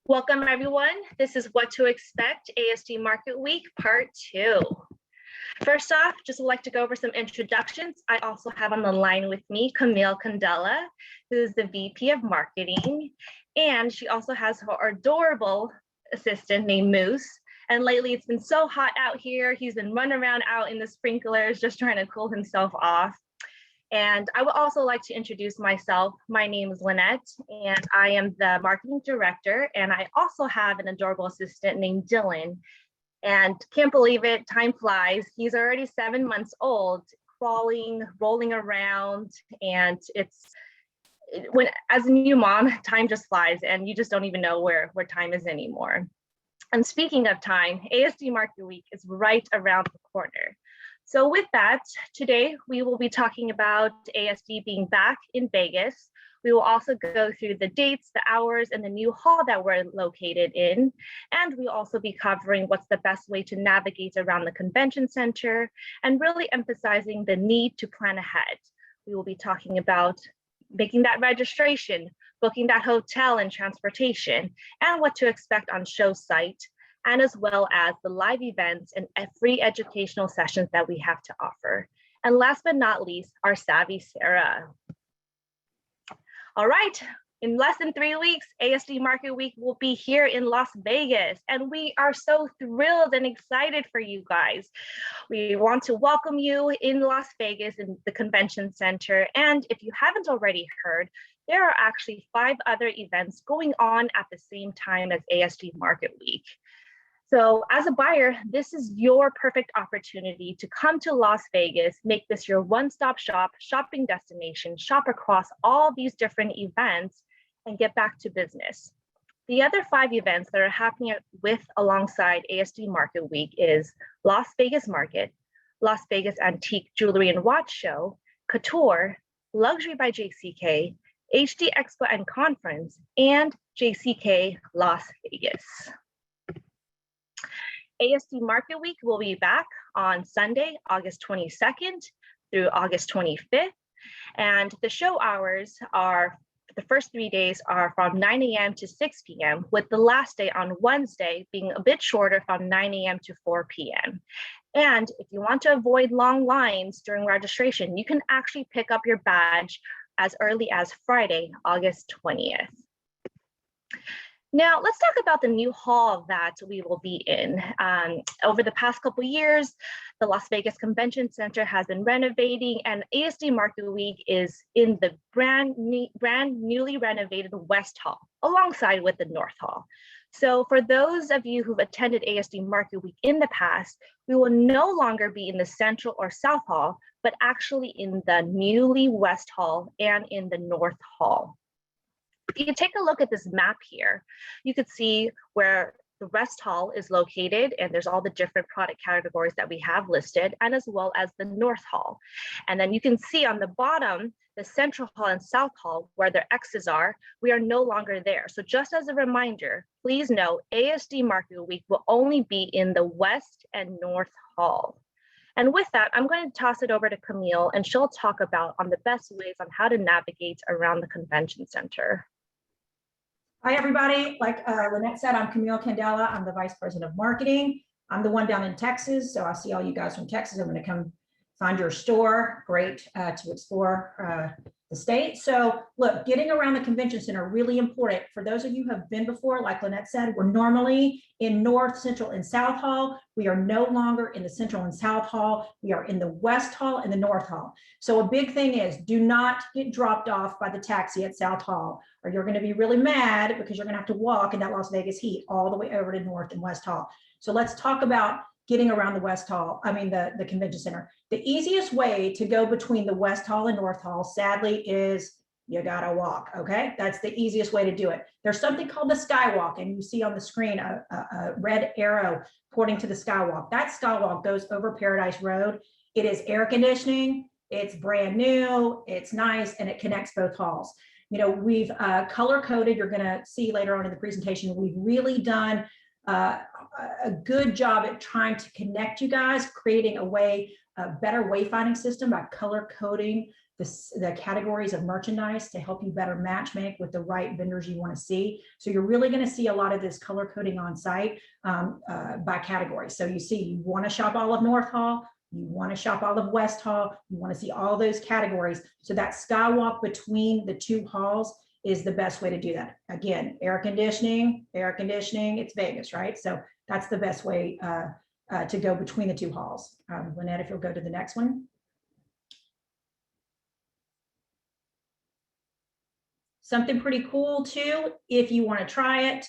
Welcome everyone. This is What to Expect ASD Market Week Part 2. First off, just would like to go over some introductions. I also have on the line with me Camille Candela, who is the VP of Marketing, and she also has her adorable assistant named Moose. And lately it's been so hot out here. He's been running around out in the sprinklers just trying to cool himself off. And I would also like to introduce myself. My name is Lynette, and I am the marketing director. And I also have an adorable assistant named Dylan. And can't believe it, time flies. He's already 7 months old, crawling, rolling around. And as a new mom, time just flies and you just don't even know where time is anymore. And speaking of time, ASD Market Week is right around the corner. So with that, today we will be talking about ASD being back in Vegas. We will also go through the dates, the hours, and the new hall that we're located in. And we'll also be covering what's the best way to navigate around the convention center and really emphasizing the need to plan ahead. We will be talking about making that registration, booking that hotel and transportation, and what to expect on show site, and as well as the live events and free educational sessions that we have to offer. And last but not least, our savvy Sara. All right, in less than 3 weeks, ASD Market Week will be here in Las Vegas, and we are so thrilled and excited for you guys. We want to welcome you in Las Vegas in the convention center. And if you haven't already heard, there are actually 5 other events going on at the same time as ASD Market Week. So as a buyer, this is your perfect opportunity to come to Las Vegas, make this your one-stop shopping destination, shop across all these different events, and get back to business. The other 5 events that are happening alongside ASD Market Week is Las Vegas Market, Las Vegas Antique Jewelry and Watch Show, Couture, Luxury by JCK, HD Expo and Conference, and JCK Las Vegas. ASD Market Week will be back on Sunday, August 22nd through August 25th. And the show hours are, the first 3 days are from 9 a.m. to 6 p.m., with the last day on Wednesday being a bit shorter from 9 a.m. to 4 p.m. And if you want to avoid long lines during registration, you can actually pick up your badge as early as Friday, August 20th. Now, let's talk about the new hall that we will be in. Over the past couple of years, the Las Vegas Convention Center has been renovating, and ASD Market Week is in the brand newly renovated West Hall, alongside with the North Hall. So for those of you who've attended ASD Market Week in the past, we will no longer be in the Central or South Hall, but actually in the newly West Hall and in the North Hall. If you take a look at this map here, you could see where the West Hall is located, and there's all the different product categories that we have listed, and as well as the North Hall. And then you can see on the bottom, the Central Hall and South Hall, where their X's are, we are no longer there. So just as a reminder, please know ASD Market Week will only be in the West and North Hall. And with that, I'm going to toss it over to Camille, and she'll talk about on the best ways on how to navigate around the convention center. Hi, everybody. Like Lynette said, I'm Camille Candela. I'm the Vice President of Marketing. I'm the one down in Texas. So I see all you guys from Texas. I'm going to come find your store. Great to explore the state. So look, getting around the convention center, really important. For those of you who have been before, like Lynette said, we're normally in North, Central, and South Hall. We are no longer in the Central and South Hall. We are in the West Hall and the North Hall. So a big thing is do not get dropped off by the taxi at South Hall, or you're going to be really mad because you're going to have to walk in that Las Vegas heat all the way over to North and West Hall. So let's talk about getting around the West Hall, the convention center. The easiest way to go between the West Hall and North Hall, sadly, is you gotta walk, okay? That's the easiest way to do it. There's something called the Skywalk, and you see on the screen a red arrow pointing to the Skywalk. That Skywalk goes over Paradise Road. It is air conditioning, it's brand new, it's nice, and it connects both halls. You know, we've color-coded, you're gonna see later on in the presentation, we've really done a good job at trying to connect you guys, creating a better wayfinding system by color coding the categories of merchandise to help you better match make with the right vendors you want to see. So you're really going to see a lot of this color coding on site by category. So you see, you want to shop all of North Hall, you want to shop all of West Hall, you want to see all those categories. So that skywalk between the two halls is the best way to do that. Again, air conditioning, it's Vegas, right? So that's the best way to go between the two halls. Lynette, if you'll go to the next one. Something pretty cool too, if you want to try it.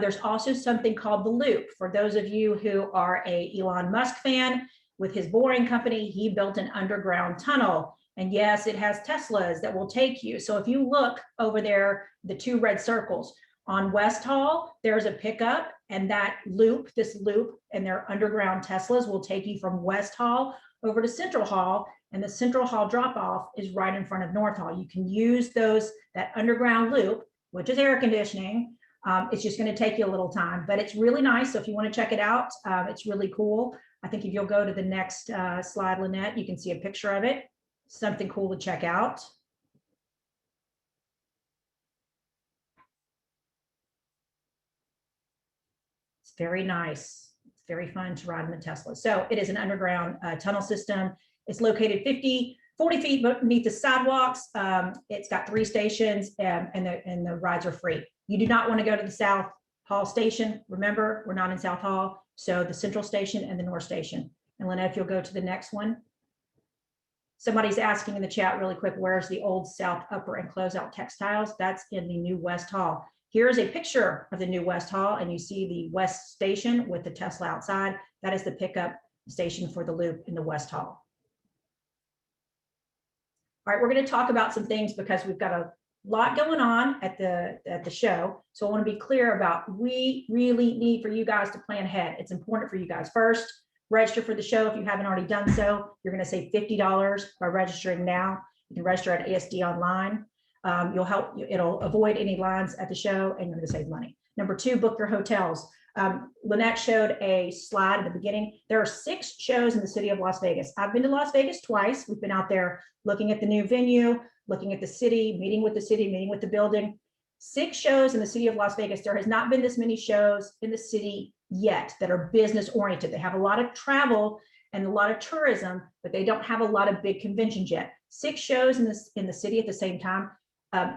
There's also something called the Loop. For those of you who are a Elon Musk fan, with his Boring Company, he built an underground tunnel. And yes, it has Teslas that will take you. So if you look over there, the two red circles on West Hall, there's a pickup, and that loop, this loop, and their underground Teslas will take you from West Hall over to Central Hall. And the Central Hall drop off is right in front of North Hall. You can use that underground loop, which is air conditioning. It's just going to take you a little time, but it's really nice. So if you want to check it out, it's really cool. I think if you'll go to the next slide, Lynette, you can see a picture of it. Something cool to check out. It's very nice. It's very fun to ride in the Tesla. So it is an underground tunnel system. It's located 40 feet beneath the sidewalks. It's got 3 stations, and the rides are free. You do not want to go to the South Hall station. Remember, we're not in South Hall. So the Central Station and the North Station. And Lynette, if you'll go to the next one. Somebody's asking in the chat really quick, where's the old South Upper and Closeout Textiles? That's in the new West Hall. Here's a picture of the new West Hall, and you see the West Station with the Tesla outside. That is the pickup station for the Loop in the West Hall. All right, we're going to talk about some things because we've got a lot going on at the show. So I want to be clear about, we really need for you guys to plan ahead. It's important for you guys. First, register for the show. If you haven't already done so, you're going to save $50 by registering now. You can register at ASD online. It'll avoid any lines at the show, and you're going to save money. Number 2, book your hotels. Lynette showed a slide at the beginning. There are 6 shows in the city of Las Vegas. I've been to Las Vegas twice. We've been out there looking at the new venue, looking at the city, meeting with the building. 6 shows in the city of Las Vegas. There has not been this many shows in the city yet that are business oriented. They have a lot of travel and a lot of tourism, but they don't have a lot of big conventions yet. 6 shows in the city at the same time.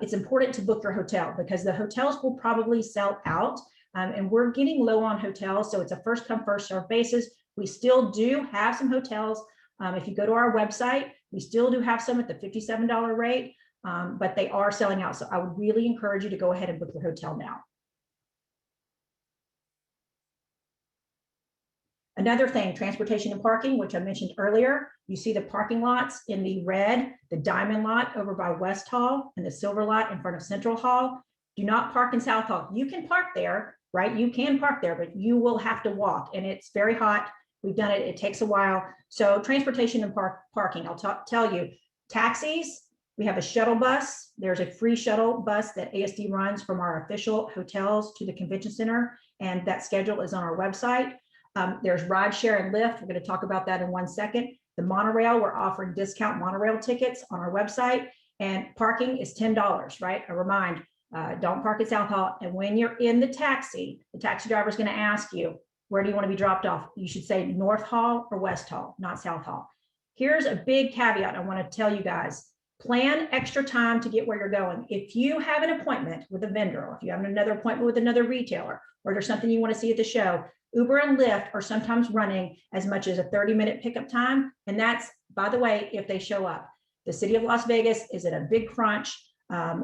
It's important to book your hotel because the hotels will probably sell out, and we're getting low on hotels. So it's a first come, first serve basis. We still do have some hotels. If you go to our website, we still do have some at the $57 rate, but they are selling out. So I would really encourage you to go ahead and book your hotel now. Another thing, transportation and parking, which I mentioned earlier. You see the parking lots in the red, the diamond lot over by West Hall, and the silver lot in front of Central Hall. Do not park in South Hall. You can park there, right? You can park there, but you will have to walk, and it's very hot. We've done it. It takes a while. So transportation and parking, I'll tell you. Taxis, we have a shuttle bus. There's a free shuttle bus that ASD runs from our official hotels to the convention center, and that schedule is on our website. There's rideshare and Lyft. We're going to talk about that in 1 second. The monorail, we're offering discount monorail tickets on our website, and parking is $10, right? A remind, don't park at South Hall. And when you're in the taxi driver is going to ask you, where do you want to be dropped off? You should say North Hall or West Hall, not South Hall. Here's a big caveat I want to tell you guys. Plan extra time to get where you're going. If you have an appointment with a vendor, or if you have another appointment with another retailer, or there's something you want to see at the show, Uber and Lyft are sometimes running as much as a 30-minute pickup time. And that's, by the way, if they show up. The city of Las Vegas is in a big crunch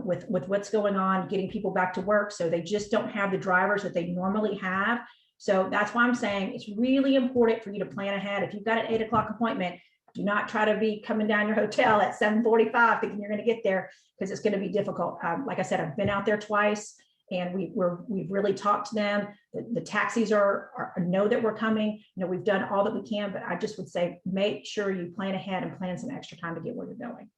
with what's going on, getting people back to work. So they just don't have the drivers that they normally have. So that's why I'm saying it's really important for you to plan ahead. If you've got an 8 o'clock appointment, do not try to be coming down your hotel at 7:45 thinking you're going to get there, because it's going to be difficult. Like I said, I've been out there twice, and we've really talked to them. The taxis know that we're coming. You know, we've done all that we can, but I just would say make sure you plan ahead and plan some extra time to get where you're going.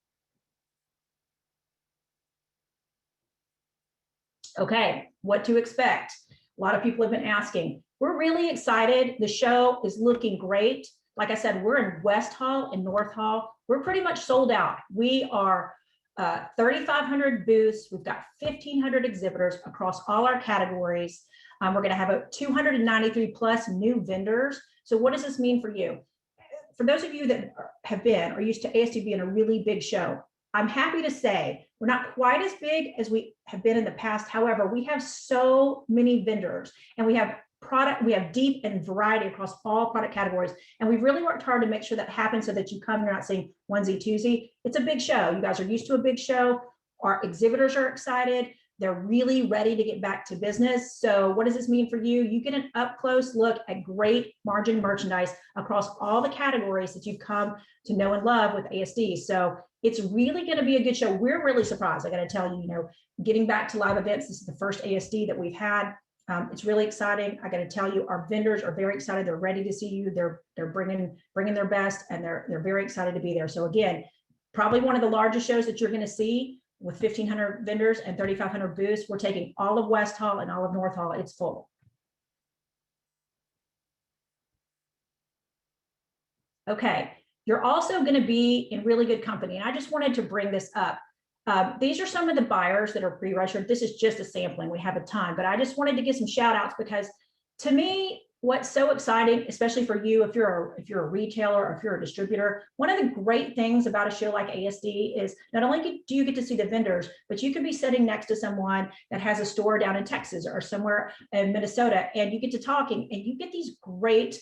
Okay, what to expect? A lot of people have been asking. We're really excited. The show is looking great. Like I said, we're in West Hall and North Hall. We're pretty much sold out. We are 3,500 booths. We've got 1,500 exhibitors across all our categories. We're going to have 293 plus new vendors. So what does this mean for you? For those of you that have been or used to ASD being a really big show, I'm happy to say we're not quite as big as we have been in the past. However, we have so many vendors and we have deep and variety across all product categories. And we've really worked hard to make sure that happens so that you come, you're not saying onesie, twosie. It's a big show. You guys are used to a big show. Our exhibitors are excited. They're really ready to get back to business. So what does this mean for you? You get an up close look at great margin merchandise across all the categories that you've come to know and love with ASD. So it's really going to be a good show. We're really surprised. I got to tell you, getting back to live events, this is the first ASD that we've had. It's really exciting. I got to tell you, our vendors are very excited. They're ready to see you. They're bringing their best, and they're very excited to be there. So again, probably one of the largest shows that you're going to see with 1,500 vendors and 3,500 booths. We're taking all of West Hall and all of North Hall. It's full. Okay, you're also going to be in really good company. And I just wanted to bring this up. These are some of the buyers that are pre-registered. This is just a sampling. We have a ton, but I just wanted to give some shout outs because to me, what's so exciting, especially for you, if you're a retailer or if you're a distributor, one of the great things about a show like ASD is not only do you get to see the vendors, but you could be sitting next to someone that has a store down in Texas or somewhere in Minnesota, and you get to talking and you get these great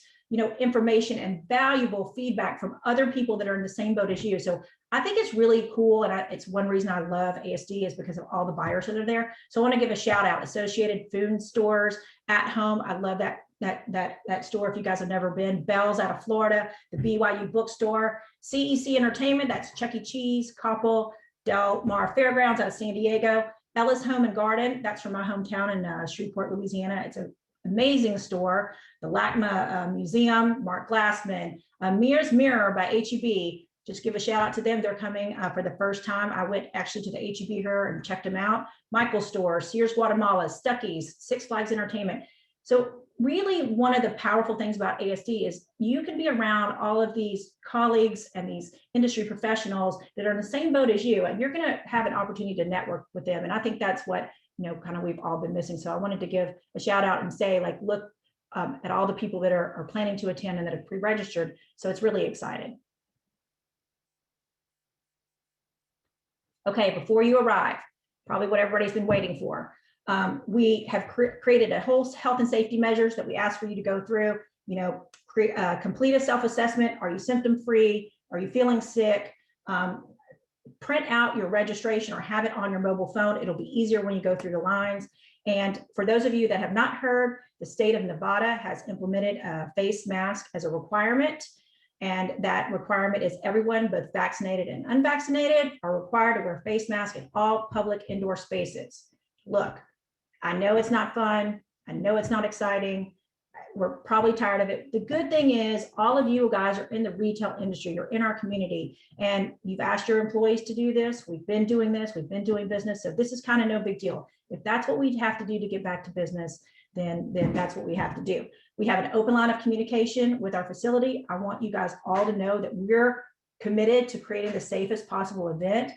information and valuable feedback from other people that are in the same boat as you. So I think it's really cool. And it's one reason I love ASD is because of all the buyers that are there. So I want to give a shout out, Associated Food Stores, At Home. I love that store. If you guys have never been, Bell's out of Florida, the BYU bookstore, CEC Entertainment, that's Chuck E. Cheese, Coppell, Del Mar Fairgrounds out of San Diego, Ellis Home and Garden, that's from my hometown in Shreveport, Louisiana. It's an amazing store. The LACMA Museum, Mark Glassman, Mears Mirror by HEB. Just give a shout out to them. They're coming for the first time. I went actually to the HEB here and checked them out. Michael's Store, Sears Guatemala, Stuckey's, Six Flags Entertainment. So really one of the powerful things about ASD is you can be around all of these colleagues and these industry professionals that are in the same boat as you, and you're going to have an opportunity to network with them. And I think that's what kind of we've all been missing. So I wanted to give a shout out and say, like, look at all the people that are planning to attend and that have pre-registered. So it's really exciting. Okay, before you arrive, probably what everybody's been waiting for. We have created a whole health and safety measures that we ask for you to go through. Complete a self-assessment. Are you symptom-free? Are you feeling sick? Print out your registration or have it on your mobile phone. It'll be easier when you go through the lines. And for those of you that have not heard, the state of Nevada has implemented a face mask as a requirement. And that requirement is everyone, both vaccinated and unvaccinated, are required to wear face masks in all public indoor spaces. Look, I know it's not fun. I know it's not exciting. We're probably tired of it. The good thing is all of you guys are in the retail industry. You're in our community and you've asked your employees to do this. We've been doing this. We've been doing business. So this is kind of no big deal. If that's what we have to do to get back to business, then that's what we have to do. We have an open line of communication with our facility. I want you guys all to know that we're committed to creating the safest possible event.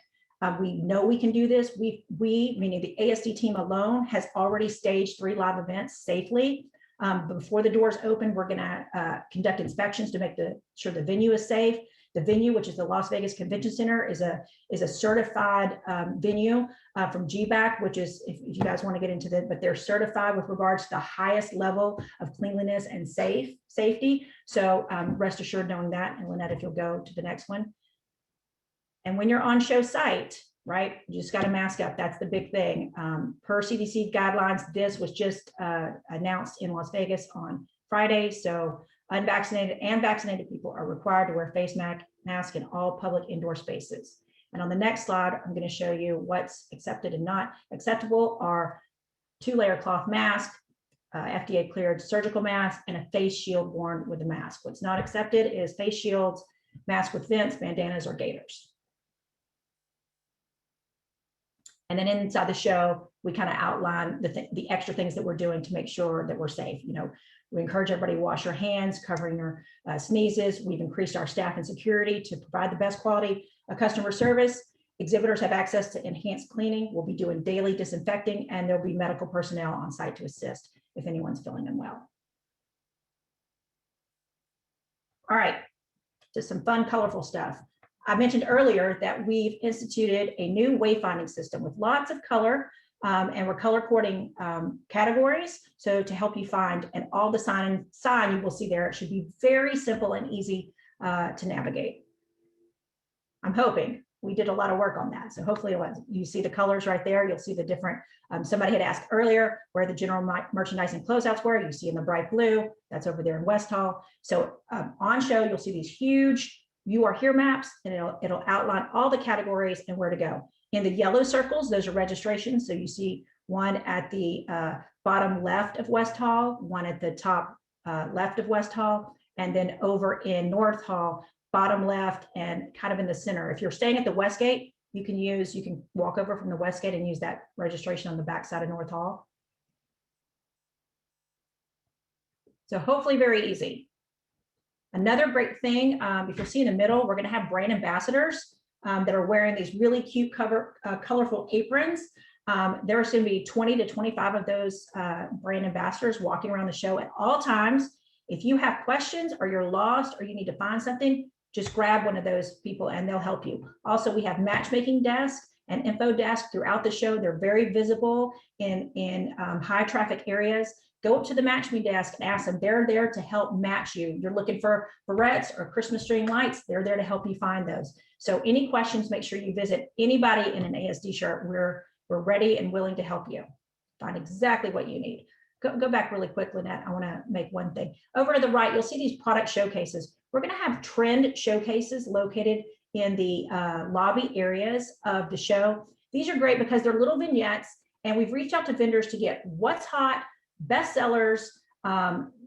We know we can do this. We, meaning the ASD team alone, has already staged 3 live events safely. Before the doors open, we're going to conduct inspections to make sure the venue is safe. The venue, which is the Las Vegas Convention Center, is a certified venue from GBAC, which is, if you guys want to get into that, but they're certified with regards to the highest level of cleanliness and safety. So rest assured knowing that. And Lynette, if you'll go to the next one. And when you're on show site, right, you just got to mask up. That's the big thing. Per CDC guidelines, this was just announced in Las Vegas on Friday. So unvaccinated and vaccinated people are required to wear face mask in all public indoor spaces. And on the next slide, I'm going to show you what's accepted and not acceptable are 2-layer cloth mask, FDA cleared surgical mask, and a face shield worn with a mask. What's not accepted is face shields, masks with vents, bandanas, or gaiters. And then inside the show, we kind of outline the extra things that we're doing to make sure that we're safe. We encourage everybody to wash your hands, covering your sneezes. We've increased our staff and security to provide the best quality customer service. Exhibitors have access to enhanced cleaning. We'll be doing daily disinfecting, and there'll be medical personnel on site to assist if anyone's feeling unwell. All right, just some fun, colorful stuff. I mentioned earlier that we've instituted a new wayfinding system with lots of color, and we're color coding categories. So to help you find, and all the sign you will see there, it should be very simple and easy to navigate. I'm hoping. We did a lot of work on that. So hopefully you see the colors right there. You'll see the different, somebody had asked earlier where the general merchandise and closeouts were. You see in the bright blue, that's over there in West Hall. So on show, you'll see these huge You Are Here maps, and it'll outline all the categories and where to go. In the yellow circles, those are registrations. So you see one at the bottom left of West Hall, one at the top left of West Hall, and then over in North Hall, bottom left and kind of in the center. If you're staying at the Westgate, you can walk over from the Westgate and use that registration on the back side of North Hall. So hopefully very easy. Another great thing, if you'll see in the middle, we're going to have brand ambassadors that are wearing these really cute colorful aprons. There are going to be 20 to 25 of those brand ambassadors walking around the show at all times. If you have questions or you're lost or you need to find something, just grab one of those people and they'll help you. Also, we have matchmaking desks and info desks throughout the show. They're very visible in high traffic areas. Go up to the matchmaking desk and ask them. They're there to help match you. You're looking for barrettes or Christmas string lights. They're there to help you find those. So any questions, make sure you visit anybody in an ASD shirt. We're ready and willing to help you find exactly what you need. Go back really quick, Lynette. I want to make one thing. Over to the right, you'll see these product showcases. We're going to have trend showcases located in the lobby areas of the show. These are great because they're little vignettes, and we've reached out to vendors to get what's hot, best sellers,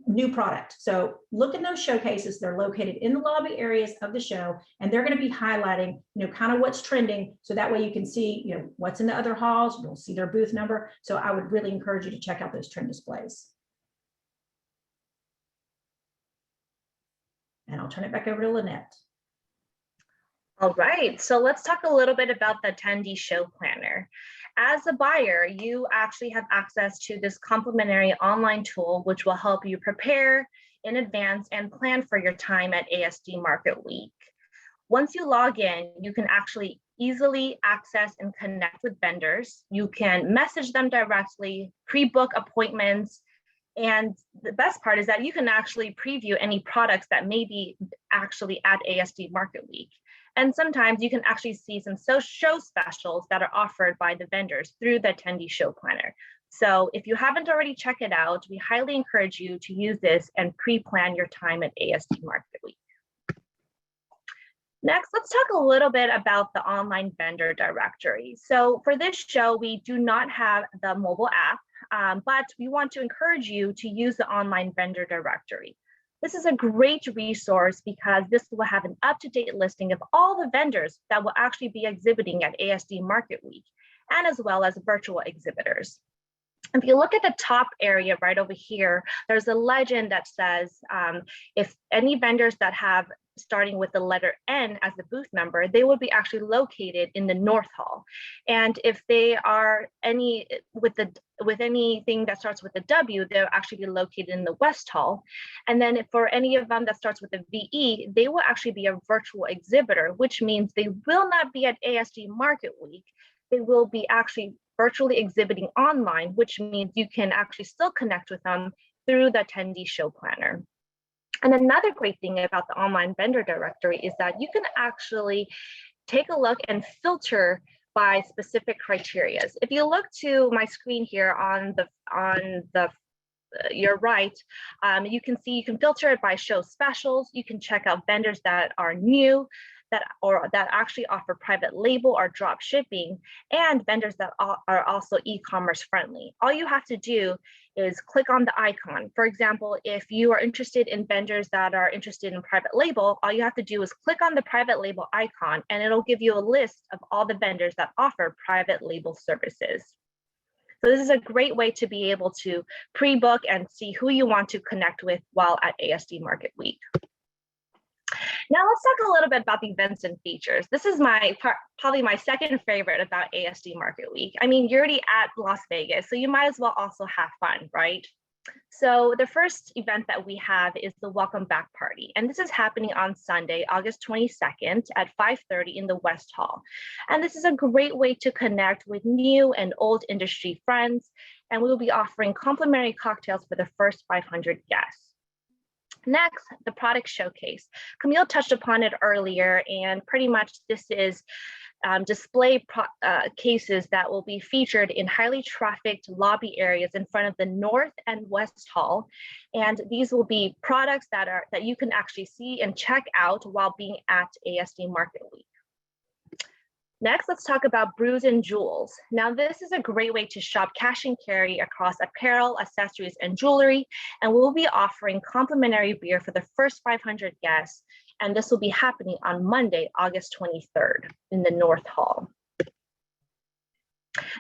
new product. So look in those showcases. They're located in the lobby areas of the show, and they're going to be highlighting, kind of what's trending. So that way you can see, what's in the other halls. You'll see their booth number. So I would really encourage you to check out those trend displays. And I'll turn it back over to Lynette. All right, so let's talk a little bit about the attendee show planner. As a buyer, you actually have access to this complimentary online tool, which will help you prepare in advance and plan for your time at ASD Market Week. Once you log in, you can actually easily access and connect with vendors. You can message them directly, pre-book appointments, and the best part is that you can actually preview any products that may be actually at ASD Market Week. And sometimes you can actually see some show specials that are offered by the vendors through the attendee show planner. So if you haven't already checked it out, we highly encourage you to use this and pre-plan your time at ASD Market Week. Next, let's talk a little bit about the online vendor directory. So for this show, we do not have the mobile app, but we want to encourage you to use the online vendor directory. This is a great resource because this will have an up-to-date listing of all the vendors that will actually be exhibiting at ASD Market Week, and as well as virtual exhibitors. If you look at the top area right over here, there's a legend that says if any vendors that have starting with the letter N as the booth number, they would be actually located in the North Hall. And if they are with anything that starts with the W, they'll actually be located in the West Hall. And then for any of them that starts with a VE, they will actually be a virtual exhibitor, which means they will not be at ASD Market Week. They will be actually virtually exhibiting online, which means you can actually still connect with them through the attendee show planner. And another great thing about the online vendor directory is that you can actually take a look and filter by specific criteria. If you look to my screen here on your right, you can see you can filter it by show specials. You can check out vendors that are new, that actually offer private label or drop shipping, and vendors that are also e-commerce friendly. All you have to do is click on the icon. For example, if you are interested in vendors that are interested in private label, all you have to do is click on the private label icon, and it'll give you a list of all the vendors that offer private label services. So this is a great way to be able to pre-book and see who you want to connect with while at ASD Market Week. Now let's talk a little bit about the events and features. This is probably my second favorite about ASD Market Week. I mean, you're already at Las Vegas, so you might as well also have fun, right? So the first event that we have is the Welcome Back Party. And this is happening on Sunday, August 22nd at 5:30 in the West Hall. And this is a great way to connect with new and old industry friends. And we will be offering complimentary cocktails for the first 500 guests. Next, the product showcase. Camille touched upon it earlier, and pretty much this is display cases that will be featured in highly trafficked lobby areas in front of the North and West Hall. And these will be products that you can actually see and check out while being at ASD Market Week. Next, let's talk about Brews and Jewels. Now, this is a great way to shop cash and carry across apparel, accessories, and jewelry. And we'll be offering complimentary beer for the first 500 guests. And this will be happening on Monday, August 23rd in the North Hall.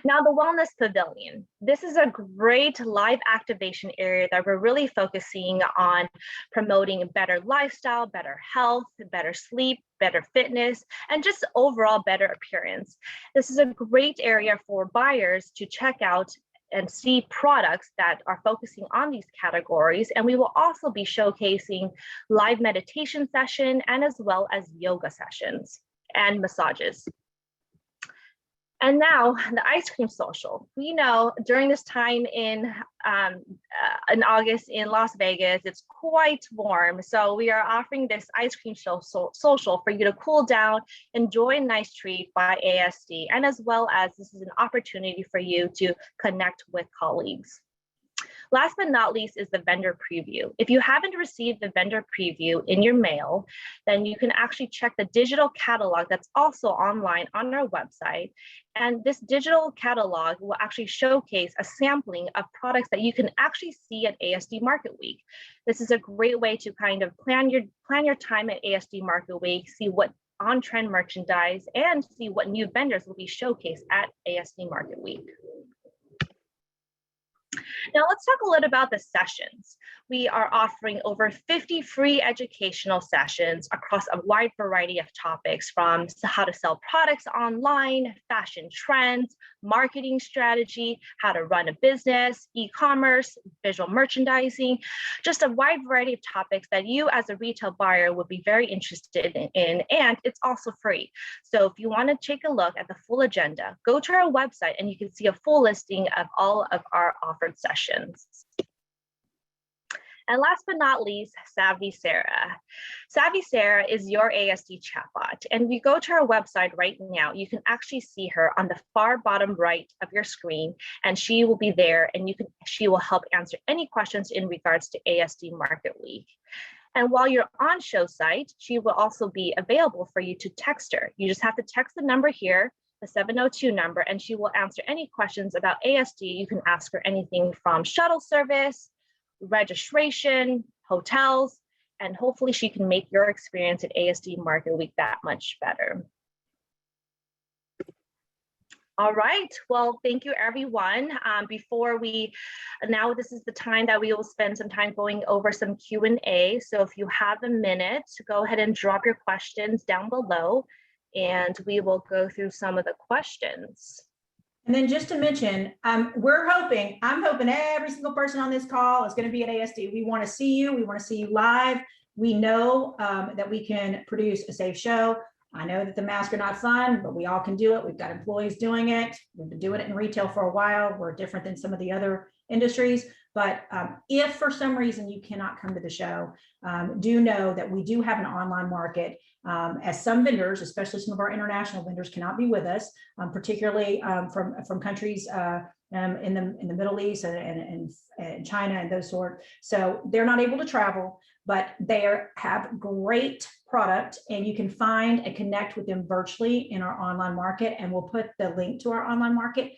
Now, the Wellness Pavilion. This is a great live activation area that we're really focusing on promoting better lifestyle, better health, better sleep, better fitness, and just overall better appearance. This is a great area for buyers to check out and see products that are focusing on these categories. And we will also be showcasing live meditation session and as well as yoga sessions and massages. And now the ice cream social. We know during this time in August in Las Vegas, it's quite warm. So we are offering this ice cream social for you to cool down, enjoy a nice treat by ASD, and as well as this is an opportunity for you to connect with colleagues. Last but not least is the vendor preview. If you haven't received the vendor preview in your mail, then you can actually check the digital catalog that's also online on our website. And this digital catalog will actually showcase a sampling of products that you can actually see at ASD Market Week. This is a great way to kind of plan your time at ASD Market Week, see what on-trend merchandise, and see what new vendors will be showcased at ASD Market Week. Now let's talk a little about the sessions. We are offering over 50 free educational sessions across a wide variety of topics, from how to sell products online, fashion trends, marketing strategy, how to run a business, e-commerce, visual merchandising, just a wide variety of topics that you as a retail buyer would be very interested in, and it's also free. So if you want to take a look at the full agenda, go to our website and you can see a full listing of all of our offered sessions. And last but not least, Savvy Sara. Savvy Sara is your ASD chatbot. And if you go to our website right now, you can actually see her on the far bottom right of your screen, and she will be there, and she will help answer any questions in regards to ASD Market Week. And while you're on show site, she will also be available for you to text her. You just have to text the number here, the 702 number, and she will answer any questions about ASD. You can ask her anything from shuttle service, registration, hotels, and hopefully she can make your experience at ASD Market Week that much better. All right, well, thank you everyone. Now this is the time that we will spend some time going over some Q&A. So if you have a minute, go ahead and drop your questions down below, and we will go through some of the questions. And then just to mention, I'm hoping every single person on this call is going to be at ASD. We want to see you. We want to see you live. We know that we can produce a safe show. I know that the masks are not fun, but we all can do it. We've got employees doing it. We've been doing it in retail for a while. We're different than some of the other industries. But if for some reason you cannot come to the show, do know that we do have an online market. As some vendors, especially some of our international vendors, cannot be with us, particularly from countries in the Middle East and China and those sort. So they're not able to travel, but they have great product, and you can find and connect with them virtually in our online market. And we'll put the link to our online market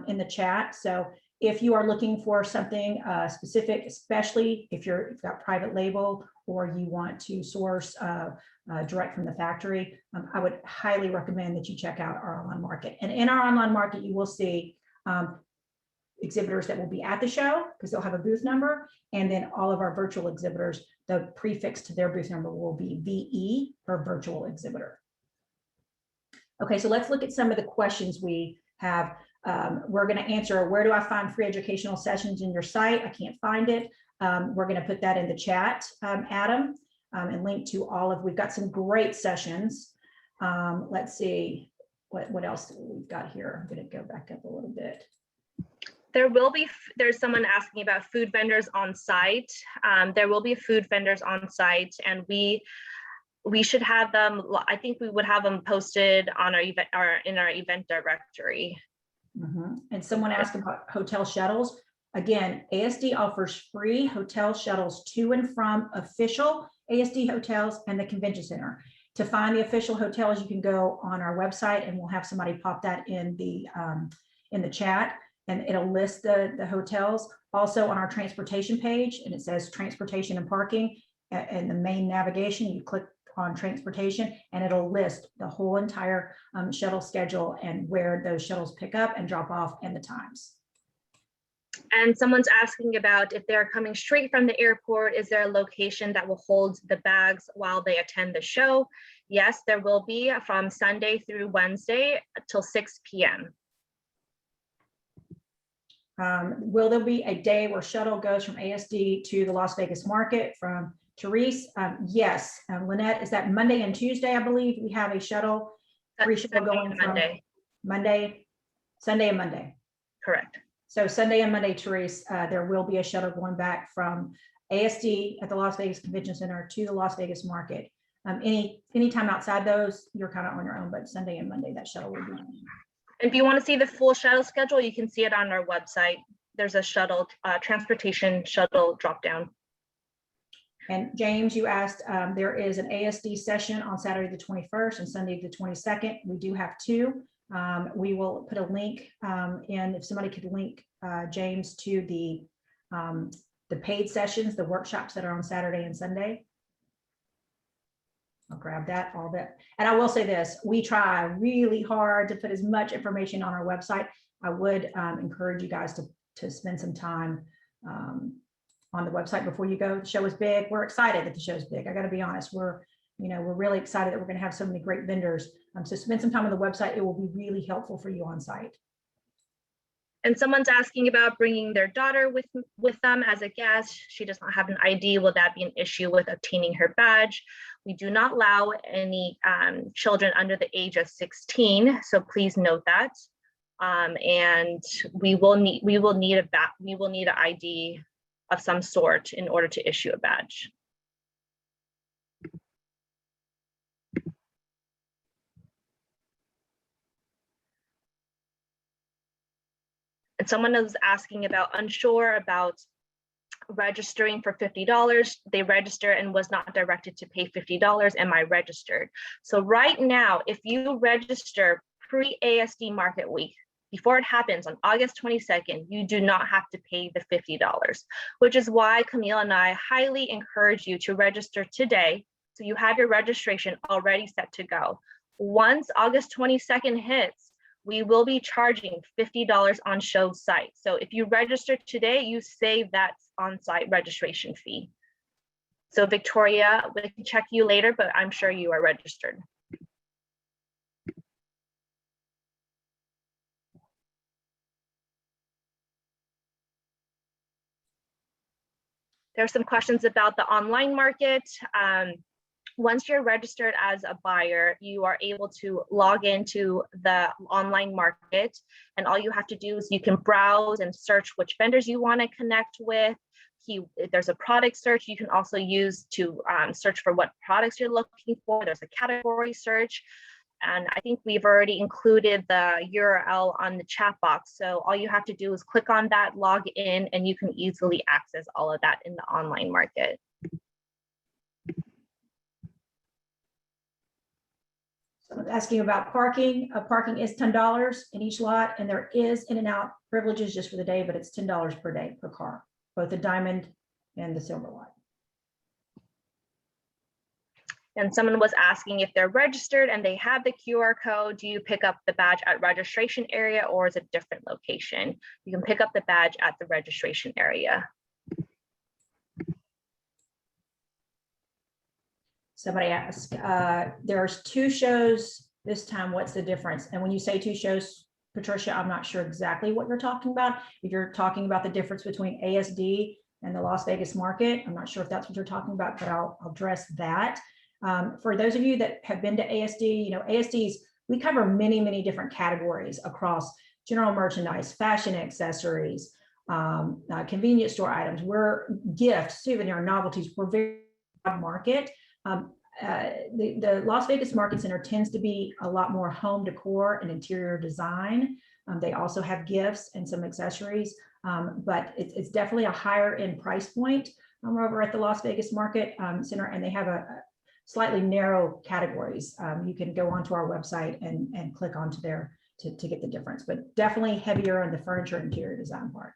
in the chat. So if you are looking for something specific, especially if you've got private label or you want to source direct from the factory, I would highly recommend that you check out our online market. And in our online market, you will see exhibitors that will be at the show, because they'll have a booth number. And then all of our virtual exhibitors, the prefix to their booth number will be VE for virtual exhibitor. Okay, so let's look at some of the questions we have. We're going to answer, where do I find free educational sessions in your site? I can't find it. We're going to put that in the chat, Adam, and link to all of, we've got some great sessions. Let's see, what else we've got here. I'm going to go back up a little bit. There's someone asking about food vendors on site. There will be food vendors on site, and we should have them. I think we would have them posted on our event or in our event directory. And someone asked about hotel shuttles. Again, ASD offers free hotel shuttles to and from official ASD hotels and the convention center. To find the official hotels, you can go on our website, and we'll have somebody pop that in the chat, and it'll list the hotels. Also on our transportation page, and it says transportation and parking, and the main navigation, you click on transportation, and it'll list the whole entire shuttle schedule and where those shuttles pick up and drop off and the times. And someone's asking about if they're coming straight from the airport, is there a location that will hold the bags while they attend the show? Yes, there will be, from Sunday through Wednesday till 6 p.m. Will there be a day where shuttle goes from ASD to the Las Vegas market? From Therese, yes. Lynette, is that Monday and Tuesday? I believe we have a shuttle, free shuttle going from Monday, Sunday and Monday. Correct. So Sunday and Monday, Therese, there will be a shuttle going back from ASD at the Las Vegas Convention Center to the Las Vegas market. Any time outside those, you're kind of on your own, but Sunday and Monday, that shuttle will be going. If you want to see the full shuttle schedule, you can see it on our website. There's a shuttle, transportation shuttle drop down. And James, you asked, there is an ASD session on Saturday the 21st and Sunday the 22nd. We do have two. We will put a link in, if somebody could link James to the paid sessions, the workshops that are on Saturday and Sunday. I'll grab that, all that. And I will say this, we try really hard to put as much information on our website. I would encourage you guys to spend some time on the website before you go. The show is big. We're excited that the show is big. I got to be honest. We're really excited that we're going to have so many great vendors. So spend some time on the website. It will be really helpful for you on site. And someone's asking about bringing their daughter with them as a guest. She does not have an ID. Will that be an issue with obtaining her badge? We do not allow any children under the age of 16. So please note that. And we will need an ID of some sort in order to issue a badge. And someone is asking about unsure about registering for $50. They register and was not directed to pay $50. Am I registered? So right now, if you register pre-ASD Market Week, before it happens on August 22nd, you do not have to pay the $50, which is why Camille and I highly encourage you to register today, so you have your registration already set to go. Once August 22nd hits, we will be charging $50 on show site. So if you register today, you save that on-site registration fee. So Victoria, we can check you later, but I'm sure you are registered. There's some questions about the online market. Once you're registered as a buyer, you are able to log into the online market, and all you have to do is you can browse and search which vendors you want to connect with. There's a product search you can also use to search for what products you're looking for. There's a category search. And I think we've already included the URL on the chat box. So all you have to do is click on that, log in, and you can easily access all of that in the online market. Someone's asking about parking. Parking is $10 in each lot, and there is in and out privileges just for the day, but it's $10 per day per car, both the diamond and the silver lot. And someone was asking if they're registered and they have the QR code, do you pick up the badge at registration area or is it a different location? You can pick up the badge at the registration area. Somebody asked, there's 2 shows this time, what's the difference? And when you say 2 shows, Patricia, I'm not sure exactly what you're talking about. If you're talking about the difference between ASD and the Las Vegas market, I'm not sure if that's what you're talking about, but I'll address that. For those of you that have been to ASD, you know, ASDs, we cover many, many different categories across general merchandise, fashion accessories, convenience store items. We're gifts, souvenir, novelties. We're very broad market. The Las Vegas Market Center tends to be a lot more home decor and interior design. They also have gifts and some accessories, but it's definitely a higher end price point over at the Las Vegas Market Center, and they have a slightly narrow categories. You can go onto our website and click onto there to get the difference, but definitely heavier on the furniture and interior design part.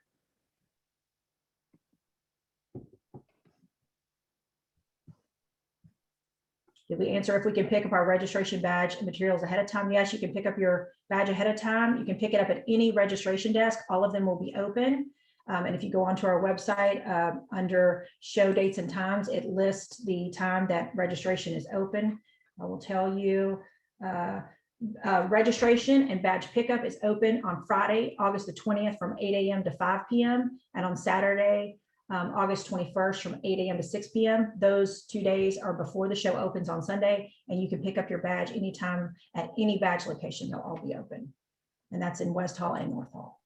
Did we answer if we can pick up our registration badge and materials ahead of time? Yes, you can pick up your badge ahead of time. You can pick it up at any registration desk. All of them will be open. And if you go onto our website under show dates and times, it lists the time that registration is open. I will tell you, registration and badge pickup is open on Friday, August the 20th from 8 a.m. to 5 p.m. and on Saturday, August 21st from 8 a.m. to 6 p.m. Those 2 days are before the show opens on Sunday, and you can pick up your badge anytime at any badge location. They'll all be open. And that's in West Hall and North Hall.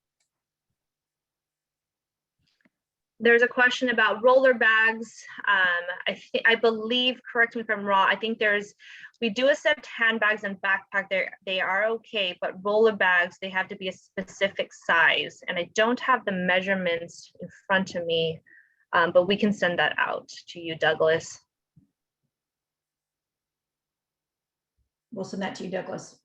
There's a question about roller bags. I believe, correct me if I'm wrong, I think we do accept handbags and backpack. They are okay, but roller bags, they have to be a specific size. And I don't have the measurements in front of me, but we can send that out to you, Douglas. We'll send that to you, Douglas.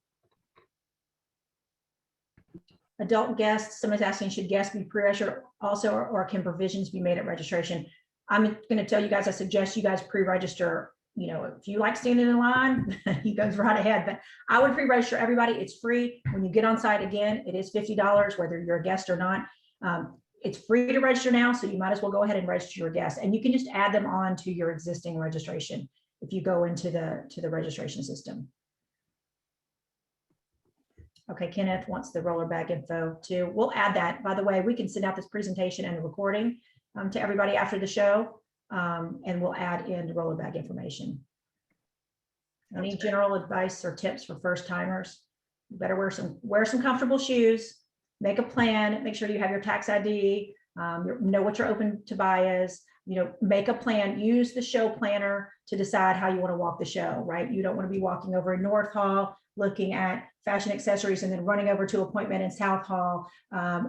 Adult guests, somebody's asking, should guests be pre-registered also, or can provisions be made at registration? I'm going to tell you guys, I suggest you guys pre-register. You know, if you like standing in line, you guys right ahead, but I would pre-register everybody. It's free. When you get on site, again, it is $50, whether you're a guest or not. It's free to register now, so you might as well go ahead and register your guests, and you can just add them on to your existing registration if you go into the registration system. Okay, Kenneth wants the roller bag info too. We'll add that. By the way, we can send out this presentation and the recording to everybody after the show, and we'll add in the roller bag information. Any general advice or tips for first timers? You better wear some comfortable shoes, make a plan, make sure you have your tax ID, know what your open to buy is, you know, make a plan, use the show planner to decide how you want to walk the show, right? You don't want to be walking over in North Hall, looking at fashion accessories and then running over to appointment in South Hall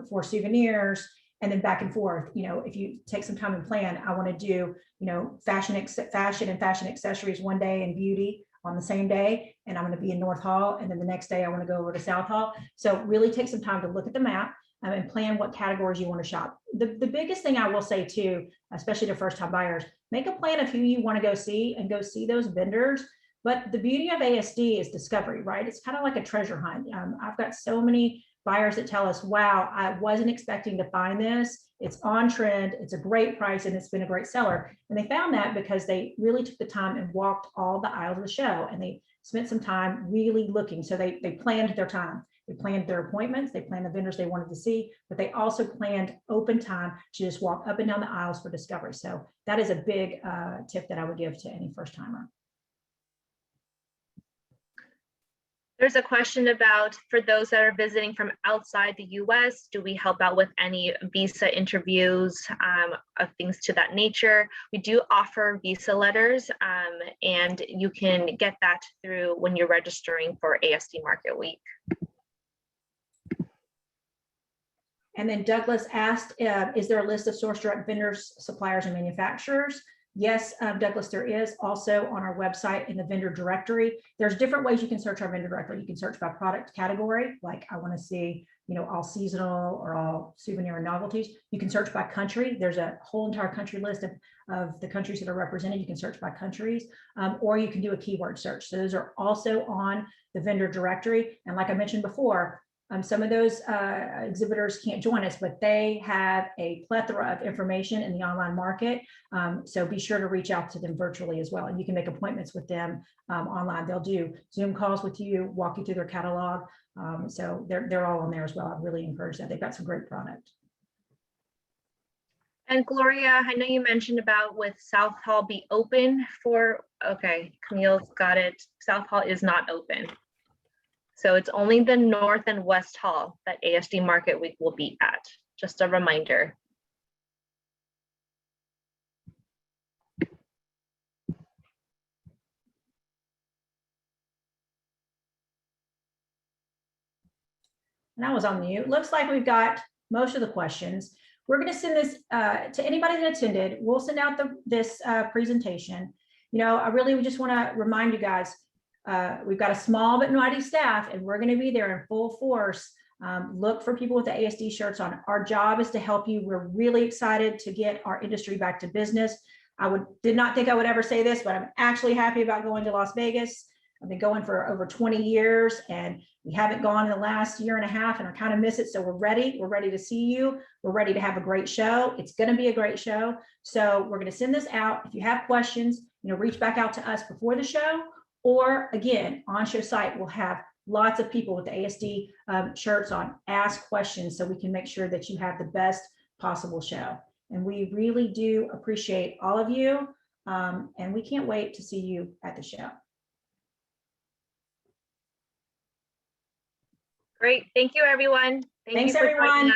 for souvenirs and then back and forth. You know, if you take some time and plan, I want to do, you know, fashion and fashion accessories one day and beauty on the same day, and I'm going to be in North Hall, and then the next day I want to go over to South Hall. So really take some time to look at the map and plan what categories you want to shop. The biggest thing I will say too, especially to first time buyers, make a plan of who you want to go see and go see those vendors. But the beauty of ASD is discovery, right? It's kind of like a treasure hunt. I've got so many buyers that tell us, wow, I wasn't expecting to find this. It's on trend, it's a great price, and it's been a great seller. And they found that because they really took the time and walked all the aisles of the show, and they spent some time really looking. So they planned their time. They planned their appointments, they planned the vendors they wanted to see, but they also planned open time to just walk up and down the aisles for discovery. So that is a big tip that I would give to any first timer. There's a question about, for those that are visiting from outside the US, do we help out with any visa interviews, of things to that nature? We do offer visa letters, and you can get that through when you're registering for ASD Market Week. And then Douglas asked, is there a list of source direct vendors, suppliers, and manufacturers? Yes, Douglas, there is. Also on our website in the vendor directory. There's different ways you can search our vendor directory. You can search by product category, like I want to see all seasonal or all souvenir and novelties. You can search by country. There's a whole entire country list of the countries that are represented. You can search by countries, or you can do a keyword search. So those are also on the vendor directory. And like I mentioned before, some of those exhibitors can't join us, but they have a plethora of information in the online market. So be sure to reach out to them virtually as well. And you can make appointments with them online. They'll do Zoom calls with you, walk you through their catalog. So they're all on there as well. I really encourage that. They've got some great product. And Gloria, I know you mentioned about with South Hall be open for, okay, Camille's got it. South Hall is not open. So it's only the North and West Hall that ASD Market Week will be at. Just a reminder. And I was on mute. Looks like we've got most of the questions. We're going to send this to anybody that attended. We'll send out this presentation. I really just want to remind you guys, we've got a small but mighty staff, and we're going to be there in full force. Look for people with the ASD shirts on. Our job is to help you. We're really excited to get our industry back to business. Did not think I would ever say this, but I'm actually happy about going to Las Vegas. I've been going for over 20 years, and we haven't gone in the last year and a half, and I kind of miss it. So we're ready. We're ready to see you. We're ready to have a great show. It's going to be a great show. So we're going to send this out. If you have questions, reach back out to us before the show, or again, on show site, we'll have lots of people with the ASD shirts on. Ask questions so we can make sure that you have the best possible show. And we really do appreciate all of you. And we can't wait to see you at the show. Great. Thank you, everyone. Thanks, everyone.